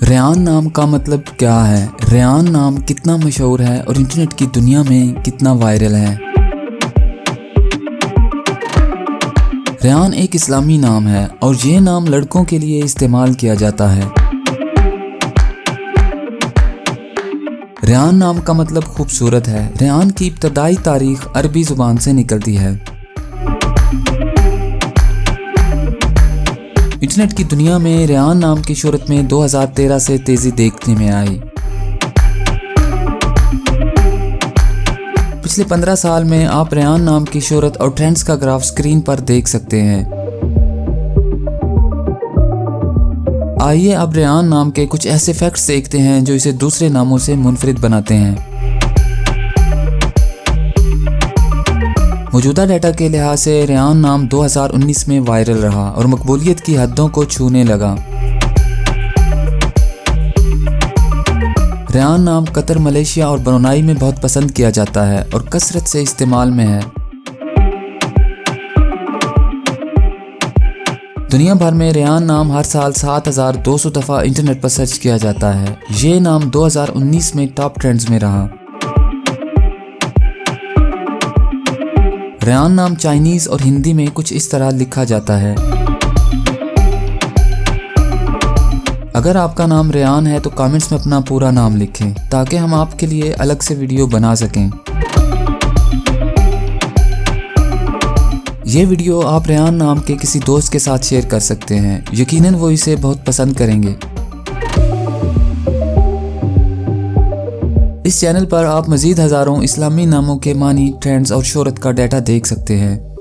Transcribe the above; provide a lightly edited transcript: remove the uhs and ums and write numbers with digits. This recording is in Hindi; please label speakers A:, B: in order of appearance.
A: रेयान नाम का मतलब क्या है? रेयान नाम कितना मशहूर है और इंटरनेट की दुनिया में कितना वायरल है? रेयान एक इस्लामी नाम है और ये नाम लड़कों के लिए इस्तेमाल किया जाता है। रेयान नाम का मतलब खूबसूरत है। रेयान की इब्तदाई तारीख अरबी ज़ुबान से निकलती है। इंटरनेट की दुनिया में रेयान नाम की शोहरत में 2013 से तेज़ी देखने में आई। पिछले 15 साल में आप रेयान नाम की शोहरत और ट्रेंड्स का ग्राफ स्क्रीन पर देख सकते हैं। आइए अब रेयान नाम के कुछ ऐसे फैक्ट्स देखते हैं जो इसे दूसरे नामों से मुनफरिद बनाते हैं। मौजूदा डाटा के लिहाज से रेयान नाम 2019 में वायरल रहा और मकबूलियत की हदों को छूने लगा। रेयान नाम कतर, मलेशिया और ब्रुनाई में बहुत पसंद किया जाता है और कसरत से इस्तेमाल में है। दुनिया भर में रेयान नाम हर साल 7200 दफ़ा इंटरनेट पर सर्च किया जाता है। ये नाम 2019 में टॉप ट्रेंड्स में रहा। रेयान नाम चाइनीज़ और हिंदी में कुछ इस तरह लिखा जाता है। अगर आपका नाम रेयान है तो कमेंट्स में अपना पूरा नाम लिखें ताकि हम आपके लिए अलग से वीडियो बना सकें। ये वीडियो आप रेयान नाम के किसी दोस्त के साथ शेयर कर सकते हैं। यकीनन वो इसे बहुत पसंद करेंगे। इस चैनल पर आप मज़ीद हज़ारों इस्लामी नामों के मानी, ट्रेंड्स और शोहरत का डाटा देख सकते हैं।